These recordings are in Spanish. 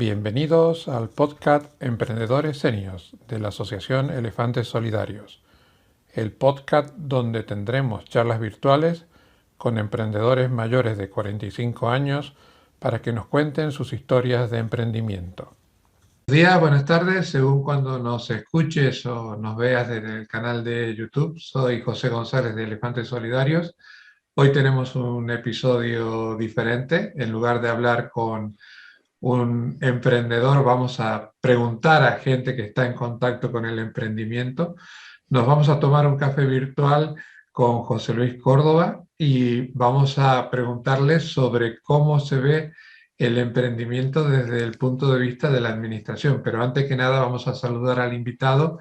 Bienvenidos al podcast Emprendedores Seniors de la Asociación Elefantes Solidarios, el podcast donde tendremos charlas virtuales con emprendedores mayores de 45 años para que nos cuenten sus historias de emprendimiento. Buenos días, buenas tardes, según cuando nos escuches o nos veas desde el canal de YouTube. Soy José González de Elefantes Solidarios. Hoy tenemos un episodio diferente. En lugar de hablar con un emprendedor, vamos a preguntar a gente que está en contacto con el emprendimiento. Nos vamos a tomar un café virtual con José Luis Córdoba y vamos a preguntarle sobre cómo se ve el emprendimiento desde el punto de vista de la administración. Pero antes que nada vamos a saludar al invitado.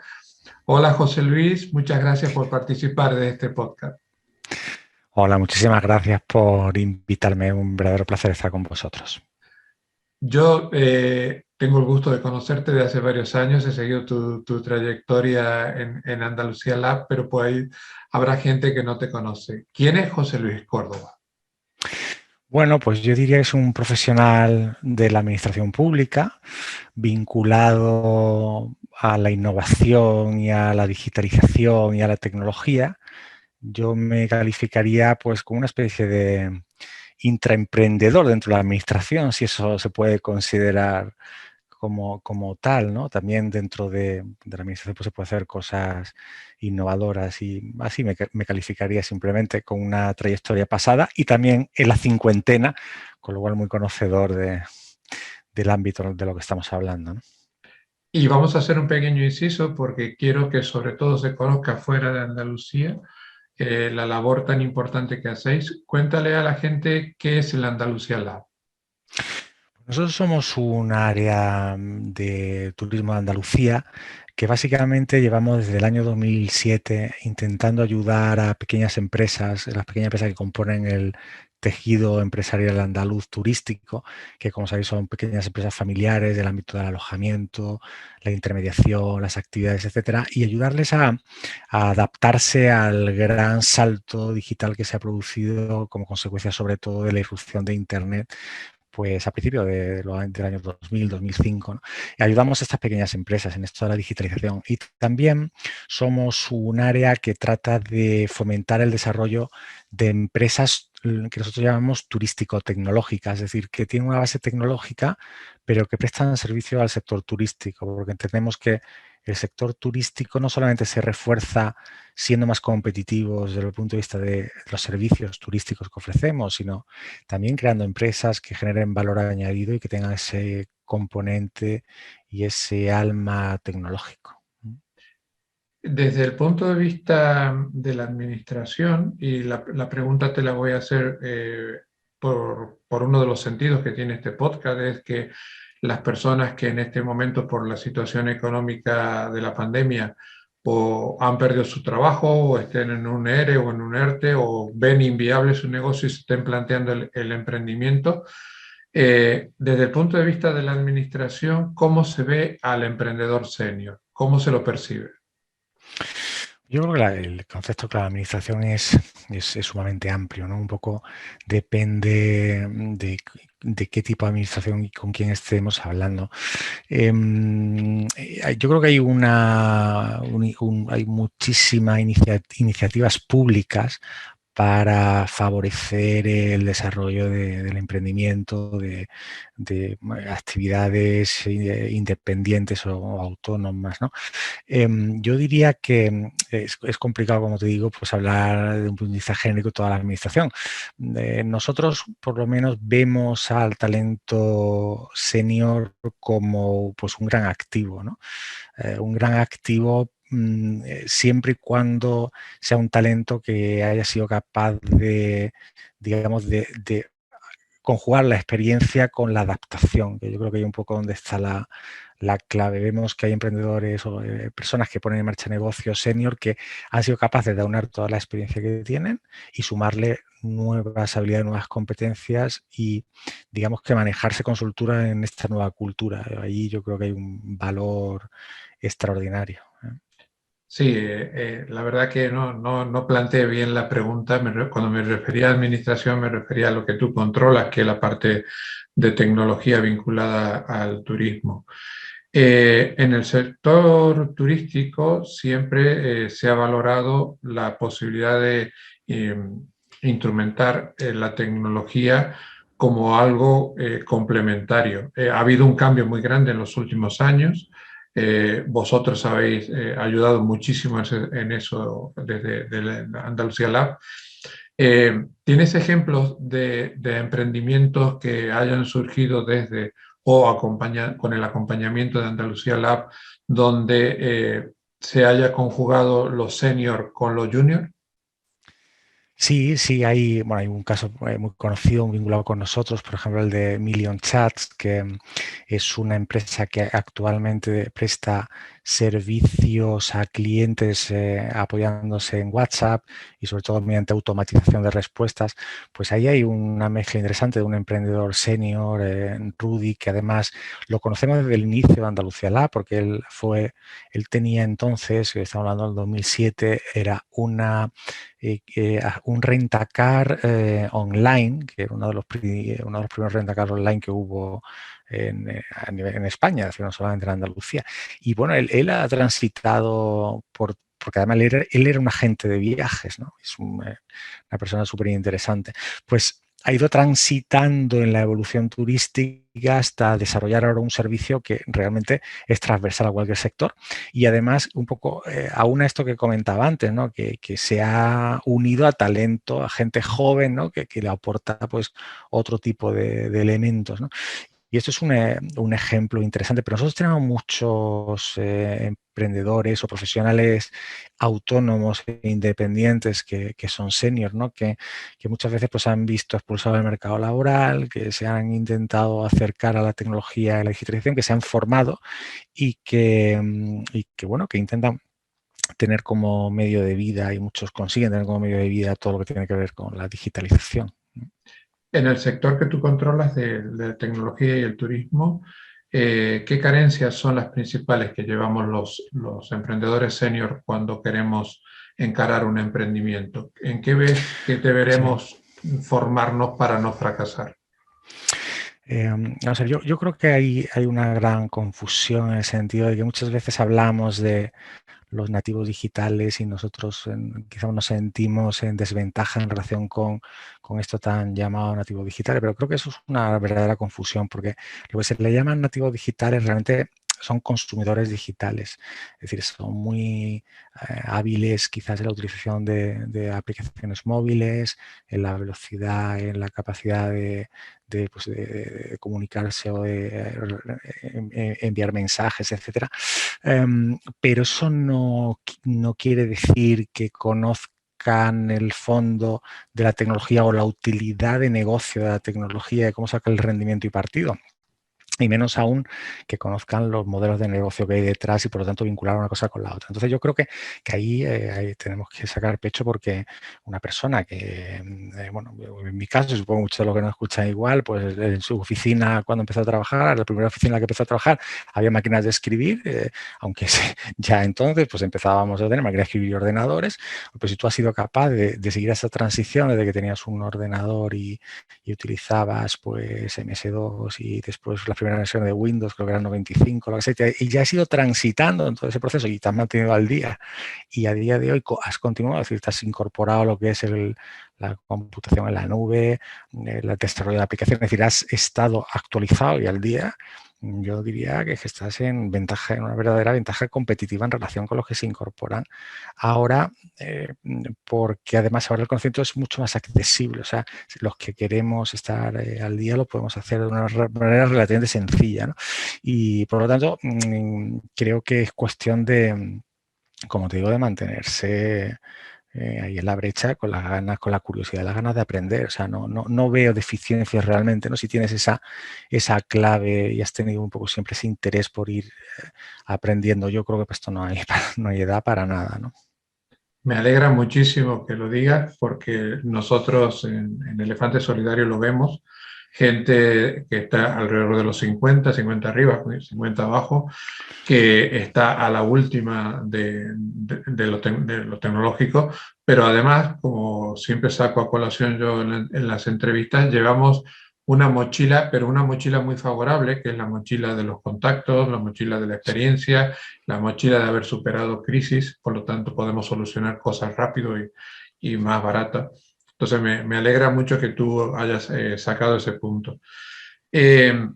Hola José Luis, muchas gracias por participar de este podcast. Hola, muchísimas gracias por invitarme. Un verdadero placer estar con vosotros. Yo tengo el gusto de conocerte de hace varios años, he seguido tu trayectoria en Andalucía Lab, pero por ahí habrá gente que no te conoce. ¿Quién es José Luis Córdoba? Bueno, pues yo diría que es un profesional de la administración pública vinculado a la innovación y a la digitalización y a la tecnología. Yo me calificaría pues como una especie de intraemprendedor dentro de la administración, si eso se puede considerar como tal, ¿no? También dentro de la administración pues, se puede hacer cosas innovadoras y así me calificaría simplemente con una trayectoria pasada y también en la cincuentena, con lo cual muy conocedor del ámbito de lo que estamos hablando, ¿no? Y vamos a hacer un pequeño inciso porque quiero que sobre todo se conozca fuera de Andalucía la labor tan importante que hacéis. Cuéntale a la gente qué es el Andalucía Lab. Nosotros somos un área de turismo de Andalucía que básicamente llevamos desde el año 2007 intentando ayudar a pequeñas empresas, las pequeñas empresas que componen el tejido empresarial andaluz turístico, que como sabéis son pequeñas empresas familiares del ámbito del alojamiento, la intermediación, las actividades, etcétera, y ayudarles a adaptarse al gran salto digital que se ha producido como consecuencia sobre todo de la irrupción de Internet pues a principios del año 2000, 2005, ¿no? Y ayudamos a estas pequeñas empresas en esto de la digitalización. Y también somos un área que trata de fomentar el desarrollo de empresas que nosotros llamamos turístico-tecnológicas, es decir, que tienen una base tecnológica, pero que prestan servicio al sector turístico, porque entendemos que el sector turístico no solamente se refuerza siendo más competitivos desde el punto de vista de los servicios turísticos que ofrecemos, sino también creando empresas que generen valor añadido y que tengan ese componente y ese alma tecnológico. Desde el punto de vista de la administración, y la pregunta te la voy a hacer por uno de los sentidos que tiene este podcast, es que las personas que en este momento por la situación económica de la pandemia o han perdido su trabajo o estén en un ERE o en un ERTE o ven inviable su negocio y se estén planteando el emprendimiento, desde el punto de vista de la administración, ¿cómo se ve al emprendedor senior? ¿Cómo se lo percibe? Yo creo que el concepto de la administración es sumamente amplio, ¿no? Un poco depende de qué tipo de administración y con quién estemos hablando. Yo creo que hay muchísimas iniciativas públicas para favorecer el desarrollo del emprendimiento, de actividades independientes o autónomas, ¿no? Yo diría que es complicado, como te digo, pues hablar de un punto de vista genérico de toda la administración. Nosotros, por lo menos, vemos al talento senior como pues, un gran activo, ¿no? Un gran activo siempre y cuando sea un talento que haya sido capaz de, digamos, de conjugar la experiencia con la adaptación, que yo creo que hay un poco donde está la clave. Vemos que hay emprendedores o personas que ponen en marcha negocios senior que han sido capaces de aunar toda la experiencia que tienen y sumarle nuevas habilidades, nuevas competencias y, digamos, que manejarse con soltura en esta nueva cultura. Ahí yo creo que hay un valor extraordinario. Sí, la verdad que no planteé bien la pregunta. Cuando me refería a administración, me refería a lo que tú controlas, que es la parte de tecnología vinculada al turismo. En el sector turístico siempre se ha valorado la posibilidad de eh, instrumentar la tecnología como algo complementario. Ha habido un cambio muy grande en los últimos años. Vosotros habéis ayudado muchísimo en eso desde Andalucía Lab. ¿Tienes ejemplos de emprendimientos que hayan surgido desde o con el acompañamiento de Andalucía Lab donde se haya conjugado los senior con los junior? Sí, sí, hay, bueno, hay un caso muy conocido, vinculado con nosotros, por ejemplo, el de Million Chats, que es una empresa que actualmente presta servicios a clientes apoyándose en WhatsApp y sobre todo mediante automatización de respuestas. Pues ahí hay una mezcla interesante de un emprendedor senior, Rudy, que además lo conocemos desde el inicio de Andalucía Lab, porque él tenía entonces, estamos hablando del 2007, era un rentacar online, que era uno de los primeros rentacar online que hubo en España, es decir, no solamente en Andalucía. Y bueno, él ha transitado porque además él era un agente de viajes, ¿no? Es una persona súper interesante. Pues ha ido transitando en la evolución turística hasta desarrollar ahora un servicio que realmente es transversal a cualquier sector y además un poco aúna esto que comentaba antes, ¿no? Que se ha unido a talento, a gente joven, ¿no? Que le aporta pues otro tipo de elementos, ¿no? Y esto es un ejemplo interesante, pero nosotros tenemos muchos emprendedores o profesionales autónomos e independientes que son seniors, ¿no? Que muchas veces pues, han visto expulsados del mercado laboral, que se han intentado acercar a la tecnología y la digitalización, que se han formado y que bueno, que intentan tener como medio de vida y muchos consiguen tener como medio de vida todo lo que tiene que ver con la digitalización. En el sector que tú controlas de tecnología y el turismo, ¿qué carencias son las principales que llevamos los emprendedores senior cuando queremos encarar un emprendimiento? ¿En qué ves que Sí. deberemos formarnos para no fracasar? Vamos a ver, yo creo que hay una gran confusión en el sentido de que muchas veces hablamos de los nativos digitales y nosotros quizás nos sentimos en desventaja en relación con esto tan llamado nativo digital, pero creo que eso es una verdadera confusión porque lo que se le llaman nativos digitales realmente son consumidores digitales, es decir, son muy hábiles quizás en la utilización de aplicaciones móviles, en la velocidad, en la capacidad pues, de comunicarse o de enviar mensajes, etcétera. Pero eso no quiere decir que conozcan el fondo de la tecnología o la utilidad de negocio de la tecnología, de cómo saca el rendimiento y partido. Y menos aún que conozcan los modelos de negocio que hay detrás y por lo tanto vincular una cosa con la otra. Entonces yo creo que ahí tenemos que sacar pecho porque una persona que, bueno, en mi caso, supongo muchos de los que nos escuchan igual, pues en su oficina cuando empezó a trabajar, la primera oficina en la que empezó a trabajar, había máquinas de escribir, aunque ya entonces pues empezábamos a tener máquinas de escribir y ordenadores, pues si tú has sido capaz de seguir esa transición desde que tenías un ordenador y utilizabas pues MS2 y después la primera versión de Windows, creo que era el 95, lo que sea, y ya has ido transitando en todo ese proceso y te has mantenido al día y a día de hoy has continuado, es decir, te has incorporado lo que es la computación en la nube, el desarrollo de aplicaciones, es decir, has estado actualizado y al día. Yo diría que estás en ventaja, en una verdadera ventaja competitiva en relación con los que se incorporan ahora, porque además ahora el conocimiento es mucho más accesible. O sea, los que queremos estar al día lo podemos hacer de una manera relativamente sencilla, ¿no? Y por lo tanto, creo que es cuestión de, como te digo, de mantenerse ahí en la brecha con las ganas, con la curiosidad, las ganas de aprender. O sea, no veo deficiencias realmente, ¿no? Si tienes esa clave y has tenido un poco siempre ese interés por ir aprendiendo, yo creo que para esto no hay edad para nada, ¿no? Me alegra muchísimo que lo digas porque nosotros en Elefante Solidario lo vemos. gente que está alrededor de los 50, 50 arriba, 50 abajo, que está a la última de lo tecnológico, pero además, como siempre saco a colación yo en las entrevistas, llevamos una mochila, pero una mochila muy favorable, que es la mochila de los contactos, la mochila de la experiencia, la mochila de haber superado crisis, por lo tanto podemos solucionar cosas rápido y más barata. Entonces me alegra mucho que tú hayas sacado ese punto. Eh,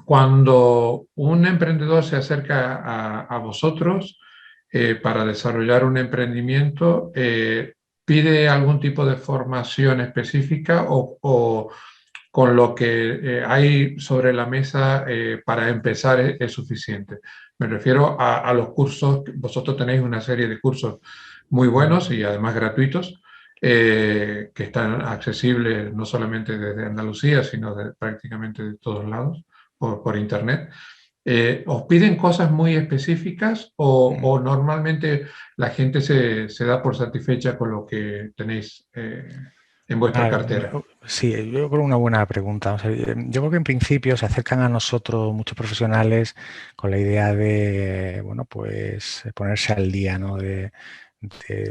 Cuando un emprendedor se acerca a vosotros para desarrollar un emprendimiento, ¿pide algún tipo de formación específica o con lo que hay sobre la mesa para empezar es suficiente? Me refiero a los cursos. Vosotros tenéis una serie de cursos muy buenos y además gratuitos que están accesibles no solamente desde Andalucía, sino prácticamente de todos lados por internet. ¿Os piden cosas muy específicas o normalmente la gente se da por satisfecha con lo que tenéis en vuestra cartera? Sí, yo creo una buena pregunta. O sea, yo creo que en principio se acercan a nosotros muchos profesionales con la idea de, bueno, pues ponerse al día, ¿no? De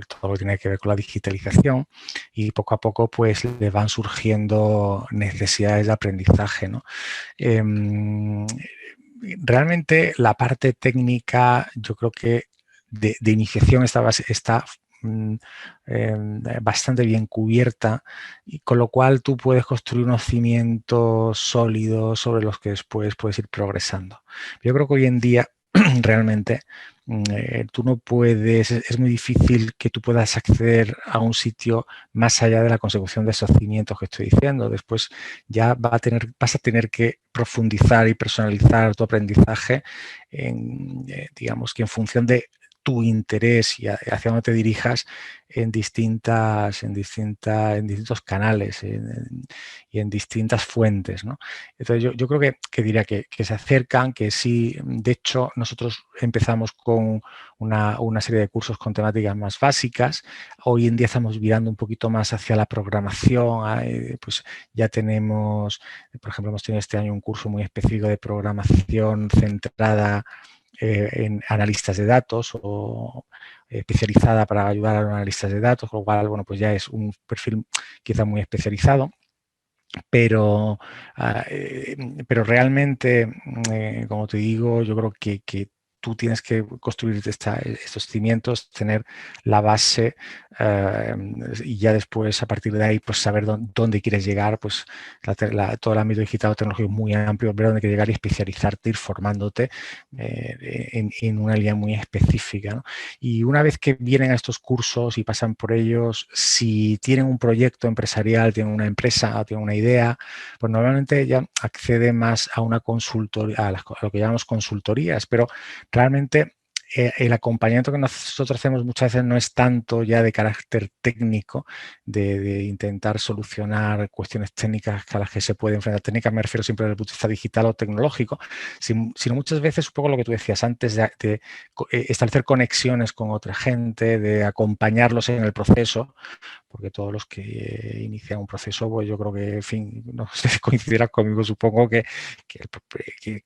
todo lo que tiene que ver con la digitalización y poco a poco pues les van surgiendo necesidades de aprendizaje, ¿no? Realmente la parte técnica yo creo que de iniciación está bastante bien cubierta y con lo cual tú puedes construir unos cimientos sólidos sobre los que después puedes ir progresando. Yo creo que hoy en día realmente tú no puedes, es muy difícil que tú puedas acceder a un sitio más allá de la consecución de esos cimientos que estoy diciendo. Después ya vas a tener que profundizar y personalizar tu aprendizaje digamos que en función de tu interés y hacia dónde te dirijas en distintos canales y en distintas fuentes, ¿no? Entonces yo creo que diría que se acercan, que sí. De hecho, nosotros empezamos con una serie de cursos con temáticas más básicas. Hoy en día estamos virando un poquito más hacia la programación. Pues ya tenemos, por ejemplo, hemos tenido este año un curso muy específico de programación centrada en analistas de datos o especializada para ayudar a los analistas de datos, con lo cual, bueno, pues ya es un perfil quizá muy especializado. Pero, pero realmente, como te digo, yo creo que tú tienes que construir estos cimientos, tener la base y ya después, a partir de ahí, pues saber dónde quieres llegar. Pues todo el ámbito digital tecnológico es muy amplio, ver dónde quieres llegar y especializarte, ir formándote en una línea muy específica, ¿no? Y una vez que vienen a estos cursos y pasan por ellos, si tienen un proyecto empresarial, tienen una empresa, tienen una idea, pues normalmente ya accede más a una consultoría, a lo que llamamos consultorías, pero realmente el acompañamiento que nosotros hacemos muchas veces no es tanto ya de carácter técnico, de intentar solucionar cuestiones técnicas a las que se puede enfrentar. Técnicas me refiero siempre desde el punto de vista digital o tecnológico, sino muchas veces un poco lo que tú decías antes, de establecer conexiones con otra gente, de acompañarlos en el proceso, porque todos los que inician un proceso, pues yo creo que, en fin, no sé si coincidirás conmigo, supongo que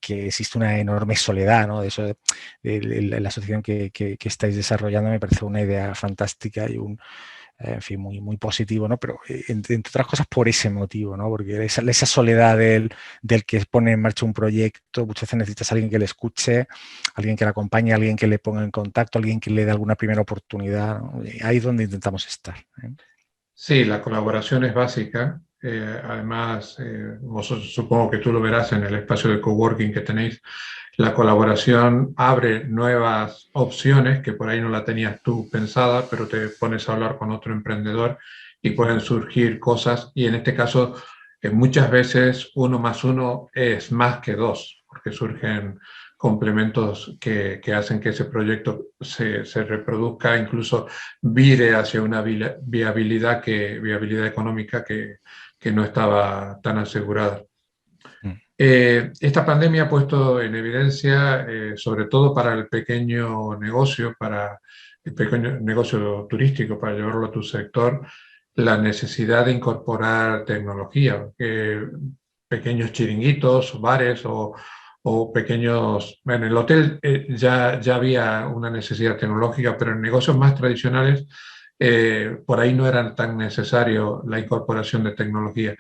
existe una enorme soledad, ¿no? De eso, la asociación que estáis desarrollando me parece una idea fantástica y en fin, muy, muy positivo, ¿no? Pero entre otras cosas por ese motivo, ¿no? Porque esa soledad del que pone en marcha un proyecto, muchas veces necesitas a alguien que le escuche, alguien que le acompañe, alguien que le ponga en contacto, alguien que le dé alguna primera oportunidad, ¿no? Ahí es donde intentamos estar, ¿eh? Sí, la colaboración es básica. Además, vosotros supongo que tú lo verás en el espacio de coworking que tenéis. La colaboración abre nuevas opciones que por ahí no la tenías tú pensada, pero te pones a hablar con otro emprendedor y pueden surgir cosas. Y en este caso, muchas veces uno más uno es más que dos, porque surgen complementos que hacen que ese proyecto se reproduzca, incluso vire hacia una viabilidad económica que no estaba tan asegurada. Mm. Esta pandemia ha puesto en evidencia, sobre todo para el pequeño negocio turístico, para llevarlo a tu sector, la necesidad de incorporar tecnología, pequeños chiringuitos, bares o pequeños... En el hotel ya había una necesidad tecnológica, pero en negocios más tradicionales por ahí no era tan necesario la incorporación de tecnología.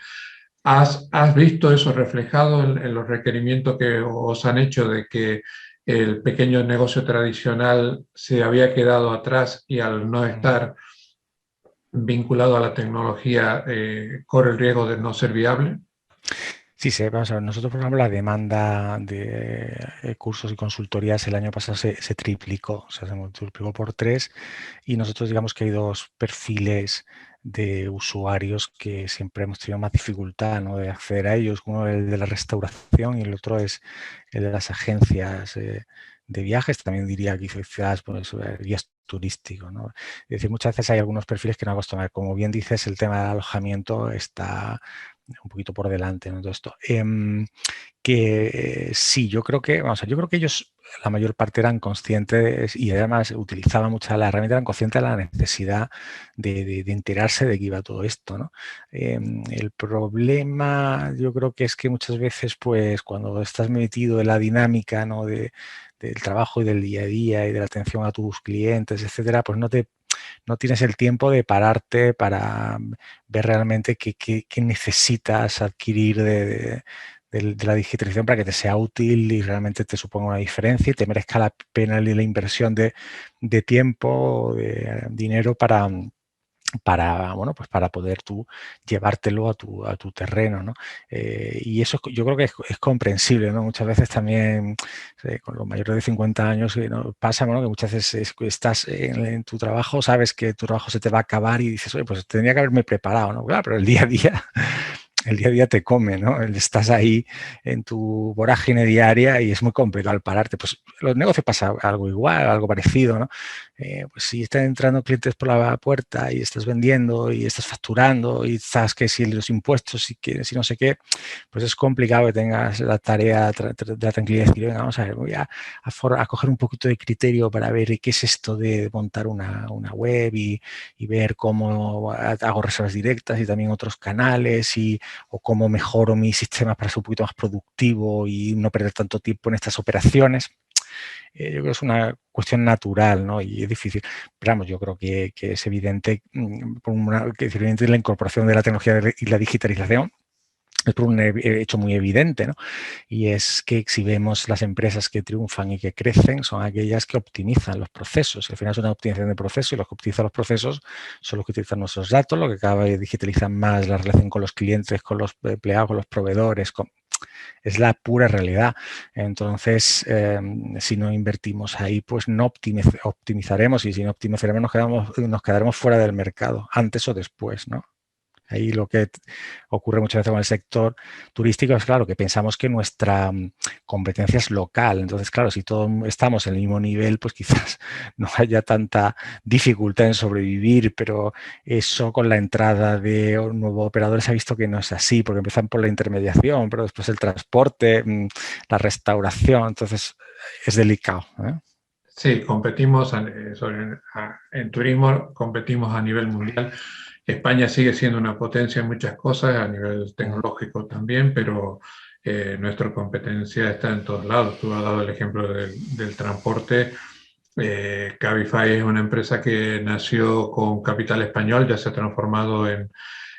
¿Has visto eso reflejado en los requerimientos que os han hecho de que el pequeño negocio tradicional se había quedado atrás y al no estar vinculado a la tecnología corre el riesgo de no ser viable? Sí, sí, vamos a ver, nosotros, por ejemplo, la demanda de cursos y consultorías el año pasado se triplicó, o sea, se multiplicó por 3 y nosotros digamos que hay dos perfiles de usuarios que siempre hemos tenido más dificultad, ¿no?, de acceder a ellos. Uno es el de la restauración y el otro es el de las agencias de viajes, también diría que quizás pues, guías turísticos, ¿no? Es decir, muchas veces hay algunos perfiles que no acostumbran. Como bien dices, el tema del alojamiento está un poquito por delante, ¿no?, todo esto. Sí, yo creo que, vamos a ver, yo creo que ellos, la mayor parte eran conscientes y además utilizaban mucho la herramienta, eran conscientes de la necesidad de enterarse de qué iba todo esto, ¿no? El problema yo creo que es que muchas veces, pues cuando estás metido en la dinámica, ¿no?, del trabajo y del día a día y de la atención a tus clientes, etcétera, pues no tienes el tiempo de pararte para ver realmente qué necesitas adquirir de la digitalización para que te sea útil y realmente te suponga una diferencia y te merezca la pena la inversión de tiempo, de dinero bueno, pues para poder tú llevártelo a tu terreno, ¿no? Y eso yo creo que es comprensible, ¿no? Muchas veces también con los mayores de 50 años ¿no?, pasa, bueno, que muchas veces estás en tu trabajo, sabes que tu trabajo se te va a acabar y dices, oye, pues tendría que haberme preparado, ¿no? Claro, pero el día a día te come, ¿no? Estás ahí en tu vorágine diaria y es muy complicado al pararte. Pues los negocios pasa algo igual, algo parecido, ¿no? Pues si están entrando clientes por la puerta y estás vendiendo y estás facturando y sabes que si los impuestos y que si no sé qué, pues es complicado que tengas la tarea de la tranquilidad de decir, venga, vamos a ver, voy a coger un poquito de criterio para ver qué es esto de montar una web y ver cómo hago reservas directas y también otros canales o cómo mejoro mi sistema para ser un poquito más productivo y no perder tanto tiempo en estas operaciones. Yo creo que es una cuestión natural, ¿no? Y es difícil. Pero vamos, yo creo que es evidente, que es evidente la incorporación de la tecnología y la digitalización es por un hecho muy evidente, ¿no? Y es que si vemos las empresas que triunfan y que crecen, son aquellas que optimizan los procesos. Al final es una optimización de procesos y los que optimizan los procesos son los que utilizan nuestros datos, los que cada vez digitalizan más la relación con los clientes, con los empleados, con los proveedores. Es la pura realidad. Entonces, si no invertimos ahí, pues no optimizaremos y si no optimizaremos nos quedaremos fuera del mercado, antes o después, ¿no? Ahí lo que ocurre muchas veces con el sector turístico es, claro, que pensamos que nuestra competencia es local. Entonces, claro, si todos estamos en el mismo nivel, pues quizás no haya tanta dificultad en sobrevivir, pero eso con la entrada de nuevos operadores se ha visto que no es así, porque empiezan por la intermediación, pero después el transporte, la restauración, entonces es delicado, ¿eh? Sí, competimos en turismo, competimos a nivel mundial. España sigue siendo una potencia en muchas cosas, a nivel tecnológico también, pero nuestra competencia está en todos lados. Tú has dado el ejemplo del transporte. Cabify es una empresa que nació con capital español, ya se ha transformado en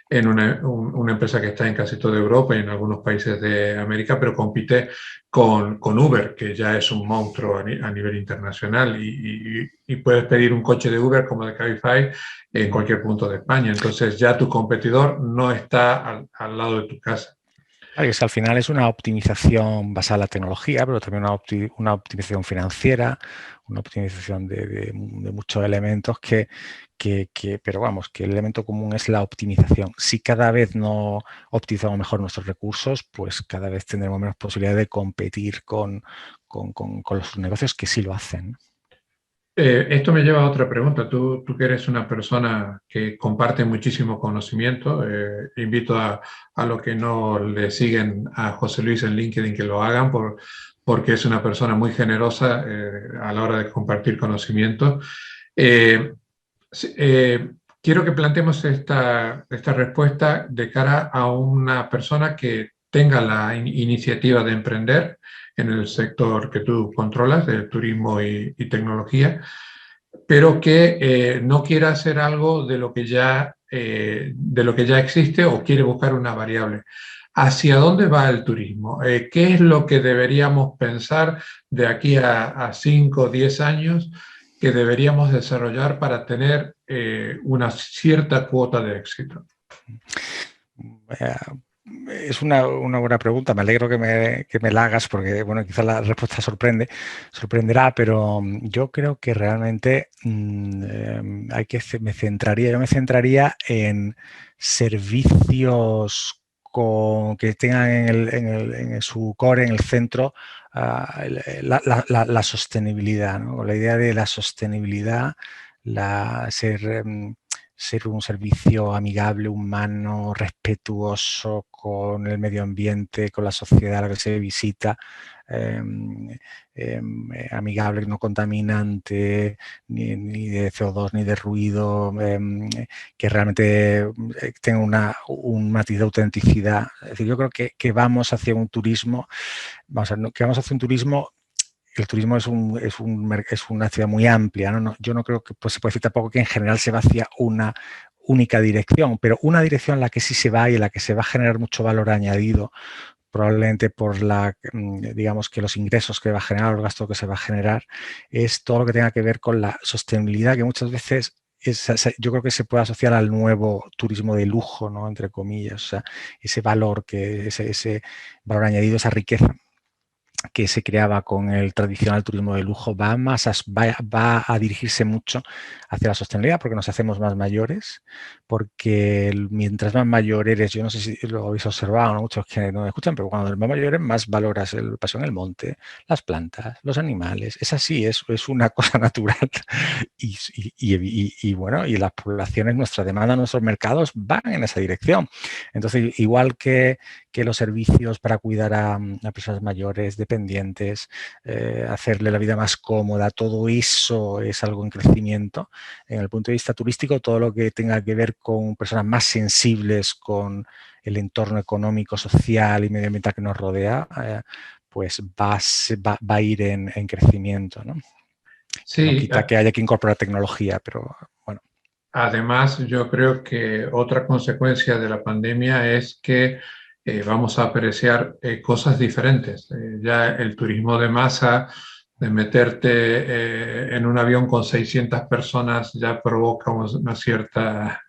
una empresa que está en casi toda Europa y en algunos países de América, pero compite con Uber, que ya es un monstruo a nivel internacional y puedes pedir un coche de Uber como de Cabify en cualquier punto de España. Entonces ya tu competidor no está al lado de tu casa. Claro, es que al final es una optimización basada en la tecnología, pero también una optimización financiera, una optimización de muchos elementos pero vamos, que el elemento común es la optimización. Si cada vez no optimizamos mejor nuestros recursos, pues cada vez tendremos menos posibilidad de competir con los negocios que sí lo hacen. Esto me lleva a otra pregunta. Tú que eres una persona que comparte muchísimo conocimiento, invito a los que no le siguen a José Luis en LinkedIn que lo hagan porque es una persona muy generosa a la hora de compartir conocimiento. Eh, quiero que planteemos esta respuesta de cara a una persona que tenga la iniciativa de emprender en el sector que tú controlas, del turismo y tecnología, pero que no quiera hacer algo de lo que ya existe o quiere buscar una variable. ¿Hacia dónde va el turismo? ¿Qué es lo que deberíamos pensar de aquí a 5 o 10 años que deberíamos desarrollar para tener una cierta cuota de éxito? Eh, Es una buena pregunta. Me alegro que me la hagas porque, bueno, quizás la respuesta sorprenderá, pero yo creo que realmente yo me centraría en servicios que tengan en su core, en el centro, la sostenibilidad, ¿no? La idea de la sostenibilidad, ser un servicio amigable, humano, respetuoso con el medio ambiente, con la sociedad a la que se visita, amigable, no contaminante, ni de CO2 ni de ruido, que realmente tenga un matiz de autenticidad. Es decir, yo creo que vamos hacia un turismo, el turismo es una ciudad muy amplia, ¿no? Yo no creo que pues, se puede decir tampoco que en general se va hacia una única dirección, pero una dirección en la que sí se va y en la que se va a generar mucho valor añadido, probablemente por digamos que los ingresos que va a generar, los gastos que se va a generar, es todo lo que tenga que ver con la sostenibilidad, que muchas veces yo creo que se puede asociar al nuevo turismo de lujo, ¿no? Entre comillas, o sea, ese valor, ese valor añadido, esa riqueza que se creaba con el tradicional turismo de lujo va a dirigirse mucho hacia la sostenibilidad porque nos hacemos más mayores, porque mientras más mayor eres, yo no sé si lo habéis observado, ¿no? Muchos que no me escuchan, pero cuando eres más mayor eres, más valoras el paseo en el monte, las plantas, los animales. Es así, es una cosa natural. Bueno, y las poblaciones, nuestra demanda, nuestros mercados van en esa dirección. Entonces, igual que los servicios para cuidar a personas mayores, dependientes, hacerle la vida más cómoda, todo eso es algo en crecimiento. En el punto de vista turístico, todo lo que tenga que ver con personas más sensibles con el entorno económico, social y medioambiental que nos rodea, pues va a ir en crecimiento, ¿no? Que no Sí, quita que haya que incorporar tecnología, pero bueno. además, yo creo que otra consecuencia de la pandemia es que vamos a apreciar cosas diferentes. Ya el turismo de masa, de meterte en un avión con 600 personas, ya provoca ciertas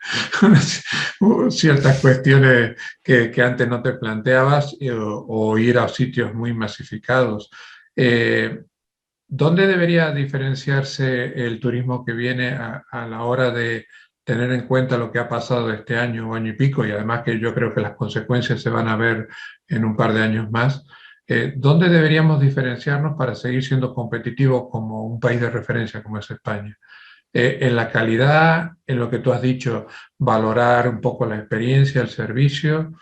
cuestiones que antes no te planteabas, o ir a sitios muy masificados. ¿Dónde debería diferenciarse el turismo que viene a la hora de tener en cuenta lo que ha pasado este año o año y pico, y además que yo creo que las consecuencias se van a ver en un par de años más? ¿Dónde deberíamos diferenciarnos para seguir siendo competitivos como un país de referencia como es España? En la calidad, en lo que tú has dicho, valorar un poco la experiencia, el servicio.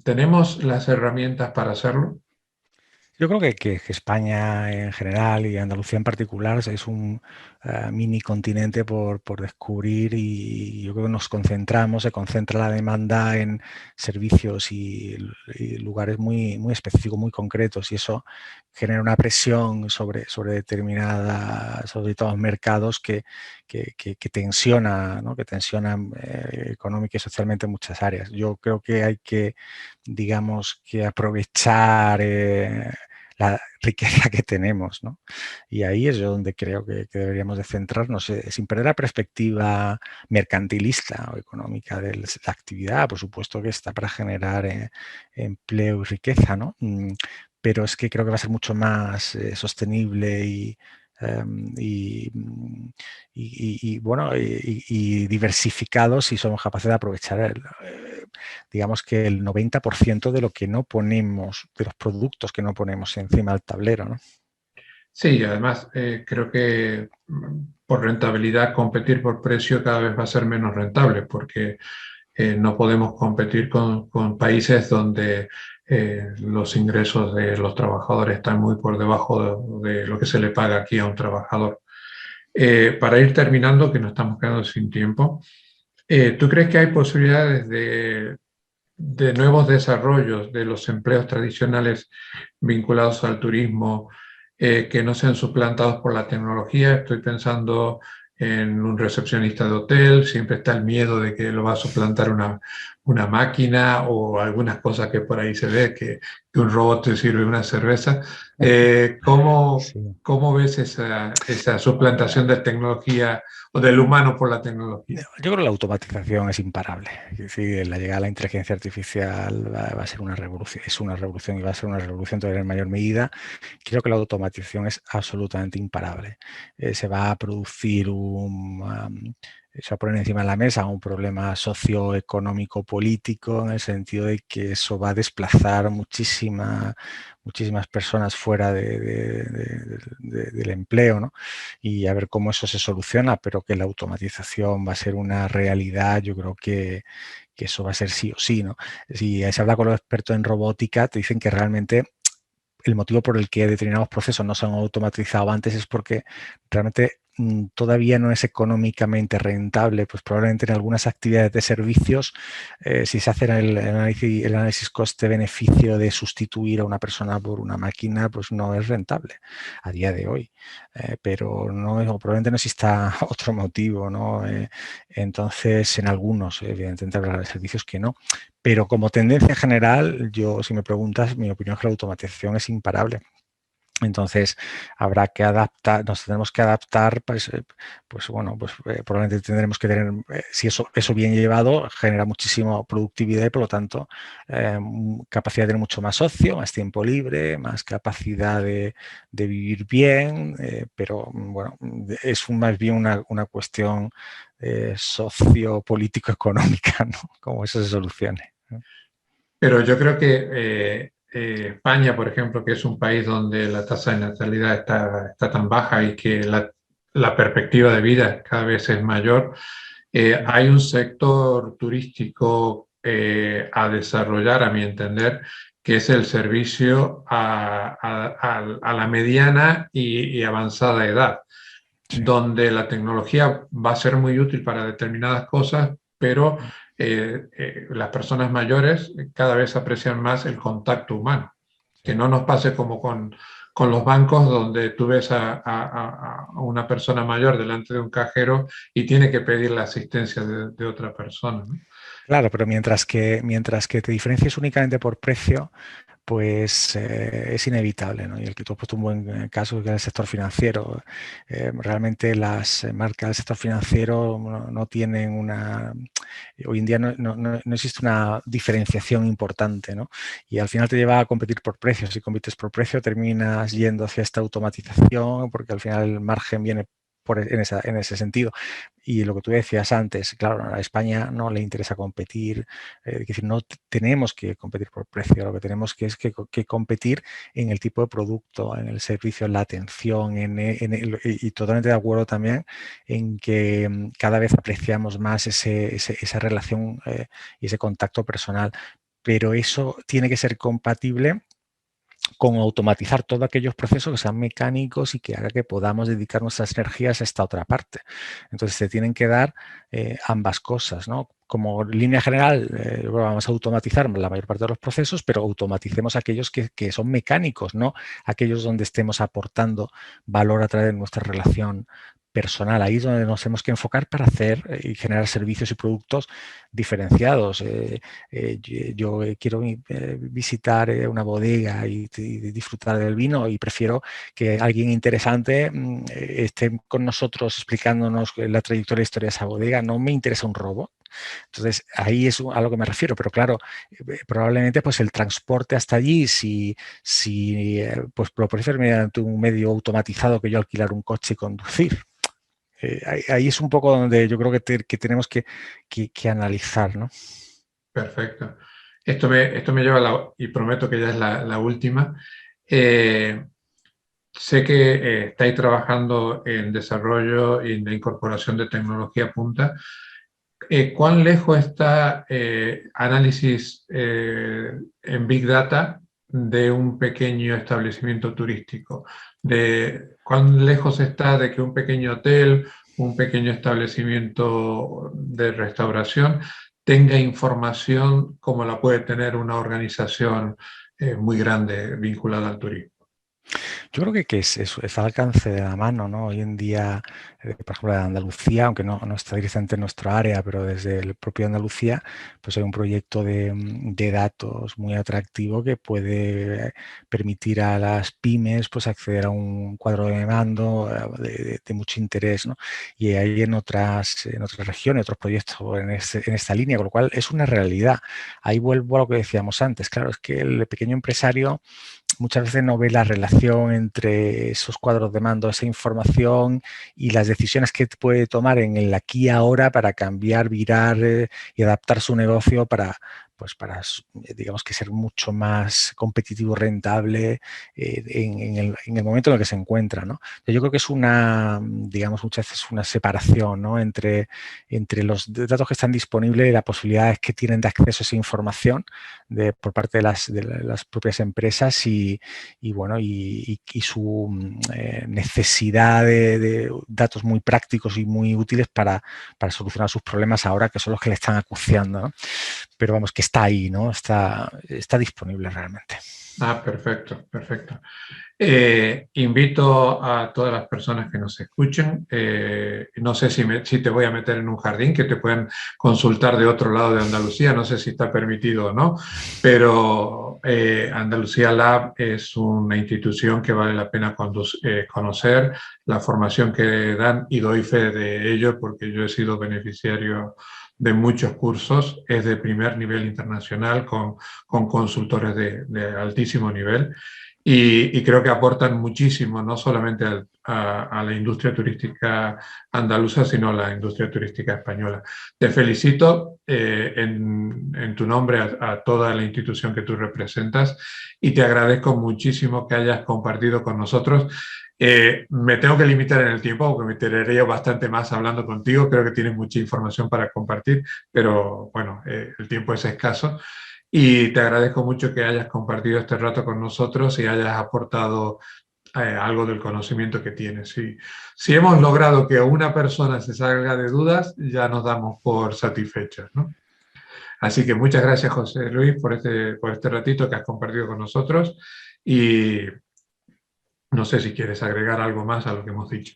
¿Tenemos las herramientas para hacerlo? Yo creo que España en general y Andalucía en particular es un mini continente por descubrir y yo creo que se concentra la demanda en servicios y lugares muy específicos, muy concretos y eso genera una presión sobre todos mercados que tensiona, ¿no? Que tensiona económica y socialmente en muchas áreas. Yo creo que hay que, digamos, que aprovechar la riqueza que tenemos, ¿no? Y ahí es donde creo que deberíamos de centrarnos, sin perder la perspectiva mercantilista o económica de la actividad, por supuesto que está para generar empleo y riqueza, ¿no? Pero es que creo que va a ser mucho más sostenible bueno, y diversificado si somos capaces de aprovechar digamos que el 90% de lo que no ponemos, de los productos que no ponemos encima del tablero, ¿no? Sí, además creo que por rentabilidad competir por precio cada vez va a ser menos rentable porque no podemos competir con países donde los ingresos de los trabajadores están muy por debajo de lo que se le paga aquí a un trabajador. Para ir terminando, que nos estamos quedando sin tiempo, ¿Tú crees que hay posibilidades de nuevos desarrollos de los empleos tradicionales vinculados al turismo que no sean suplantados por la tecnología? Estoy pensando en un recepcionista de hotel, siempre está el miedo de que lo va a suplantar una máquina o algunas cosas que por ahí se ve, que un robot te sirve una cerveza. ¿Cómo, Sí. cómo ves esa suplantación de tecnología o del humano por la tecnología? Yo creo que la automatización es imparable. Es decir, la llegada de la inteligencia artificial va a ser una revolución, es una revolución y va a ser una revolución todavía en mayor medida. Creo que la automatización es absolutamente imparable. Se va a producir se va a poner encima de la mesa un problema socioeconómico político en el sentido de que eso va a desplazar muchísimas personas fuera del empleo, ¿no? Y a ver cómo eso se soluciona, pero que la automatización va a ser una realidad, yo creo que eso va a ser sí o sí, ¿no? Si se habla con los expertos en robótica, te dicen que realmente el motivo por el que determinados procesos no se han automatizado antes es porque realmente todavía no es económicamente rentable, pues probablemente en algunas actividades de servicios, si se hace el análisis coste-beneficio de sustituir a una persona por una máquina, pues no es rentable a día de hoy. Pero no, probablemente no exista otro motivo, ¿no? Entonces, en algunos, evidentemente, habrá servicios que no. Pero como tendencia general, yo, si me preguntas, mi opinión es que la automatización es imparable. Entonces, habrá que adaptar, nos tendremos que adaptar, probablemente tendremos que tener, si eso bien llevado, genera muchísima productividad y, por lo tanto, capacidad de tener mucho más ocio, más tiempo libre, más capacidad de vivir bien, pero bueno, es más bien una cuestión sociopolítico-económica, ¿no? Cómo eso se solucione. Pero yo creo que España, por ejemplo, que es un país donde la tasa de natalidad está tan baja y que la perspectiva de vida cada vez es mayor, hay un sector turístico a desarrollar, a mi entender, que es el servicio a la mediana y avanzada edad, Sí. donde la tecnología va a ser muy útil para determinadas cosas, pero las personas mayores cada vez aprecian más el contacto humano. Que Sí. no nos pase como con los bancos, donde tú ves a una persona mayor delante de un cajero y tiene que pedir la asistencia de otra persona, ¿no? Claro, pero mientras que te diferencies únicamente por precio, pues es inevitable, ¿no? Y el que tú has puesto un buen caso que es el sector financiero. Realmente las marcas del sector financiero no tienen hoy en día no existe una diferenciación importante, ¿no? Y al final te lleva a competir por precio. Si compites por precio, terminas yendo hacia esta automatización, porque al final el margen viene en ese sentido. Y lo que tú decías antes, claro, a España no le interesa competir, es decir, no tenemos que competir por precio, lo que tenemos que competir en el tipo de producto, en el servicio, en la atención, y totalmente de acuerdo también en que cada vez apreciamos más esa relación y ese contacto personal, pero eso tiene que ser compatible con automatizar todos aquellos procesos que sean mecánicos y que haga que podamos dedicar nuestras energías a esta otra parte. Entonces, se tienen que dar ambas cosas, ¿no? Como línea general, vamos a automatizar la mayor parte de los procesos, pero automaticemos aquellos que son mecánicos, no aquellos donde estemos aportando valor a través de nuestra relación personal. Ahí es donde nos tenemos que enfocar para hacer y generar servicios y productos diferenciados. Yo quiero visitar una bodega y disfrutar del vino y prefiero que alguien interesante esté con nosotros explicándonos la trayectoria y historia de esa bodega. No me interesa un robot. Entonces, ahí es a lo que me refiero, pero claro, probablemente pues el transporte hasta allí, si pues lo puede hacer mediante un medio automatizado que yo alquilar un coche y conducir. Ahí es un poco donde yo creo que tenemos que analizar, ¿no? Perfecto. Esto me lleva y prometo que ya es la última. Eh, Sé que estáis trabajando en desarrollo y en la incorporación de tecnología punta. ¿Cuán lejos está análisis en Big Data de un pequeño establecimiento turístico? ¿De cuán lejos está de que un pequeño hotel un pequeño establecimiento de restauración tenga información como la puede tener una organización muy grande vinculada al turismo. Yo creo que es al alcance de la mano, ¿no? Hoy en día, por ejemplo, en Andalucía, aunque no está directamente en nuestra área, pero desde el propio Andalucía, pues hay un proyecto de datos muy atractivo que puede permitir a las pymes pues acceder a un cuadro de mando de mucho interés, ¿no? Y hay en otras regiones, otros proyectos en esta línea, con lo cual es una realidad. Ahí vuelvo a lo que decíamos antes. Claro, es que el pequeño empresario muchas veces no ve la relación entre esos cuadros de mando, esa información y las decisiones que puede tomar en el aquí y ahora para cambiar, virar y adaptar su negocio para digamos que ser mucho más competitivo, rentable en el momento en el que se encuentra, ¿no? Yo creo que es digamos, muchas veces una separación, ¿no? entre los datos que están disponibles y las posibilidades que tienen de acceso a esa información por parte de las propias empresas y su necesidad de datos muy prácticos y muy útiles para solucionar sus problemas ahora, que son los que le están acuciando, ¿no? Pero vamos, que está ahí, ¿no? Está disponible realmente. Perfecto, perfecto. Invito a todas las personas que nos escuchen, no sé si te voy a meter en un jardín, que te puedan consultar de otro lado de Andalucía, no sé si está permitido o no, pero Andalucía Lab es una institución que vale la pena conocer, la formación que dan, y doy fe de ello porque yo he sido beneficiario de muchos cursos, es de primer nivel internacional con consultores de altísimo nivel. Y creo que aportan muchísimo, no solamente a la industria turística andaluza, sino a la industria turística española. Te felicito en tu nombre a toda la institución que tú representas y te agradezco muchísimo que hayas compartido con nosotros. Me tengo que limitar en el tiempo porque me tiraría bastante más hablando contigo. Creo que tienes mucha información para compartir, pero bueno, el tiempo es escaso. Y te agradezco mucho que hayas compartido este rato con nosotros y hayas aportado algo del conocimiento que tienes. Si hemos logrado que una persona se salga de dudas, ya nos damos por satisfechos, ¿no? Así que muchas gracias, José Luis, por este ratito que has compartido con nosotros y no sé si quieres agregar algo más a lo que hemos dicho.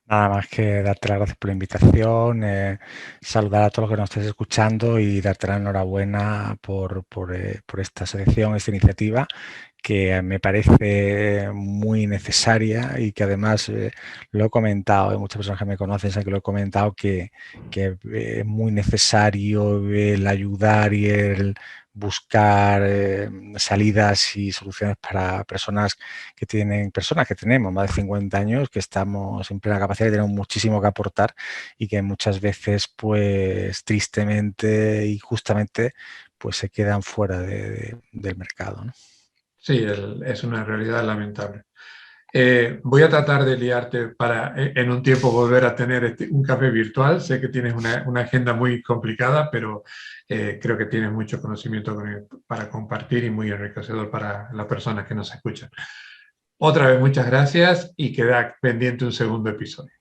Nada más que darte las gracias por la invitación, saludar a todos los que nos estés escuchando y darte la enhorabuena por esta selección, esta iniciativa, que me parece muy necesaria y que además lo he comentado, hay muchas personas que me conocen, saben que lo he comentado, que es muy necesario el ayudar y el buscar salidas y soluciones para personas que tenemos más de 50 años, que estamos en plena capacidad y tenemos muchísimo que aportar y que muchas veces, pues tristemente y justamente, pues se quedan fuera del mercado, ¿no? Sí, es una realidad lamentable. Voy a tratar de liarte para en un tiempo volver a tener un café virtual. Sé que tienes una agenda muy complicada, pero creo que tienes mucho conocimiento para compartir y muy enriquecedor para las personas que nos escuchan. Otra vez, muchas gracias y queda pendiente un segundo episodio.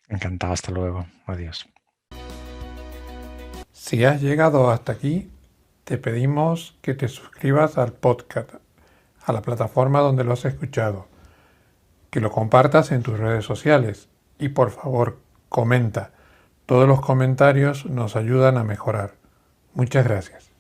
Encantado, hasta luego. Adiós. Si has llegado hasta aquí, te pedimos que te suscribas al podcast, a la plataforma donde lo has escuchado, que lo compartas en tus redes sociales y por favor comenta. Todos los comentarios nos ayudan a mejorar. Muchas gracias.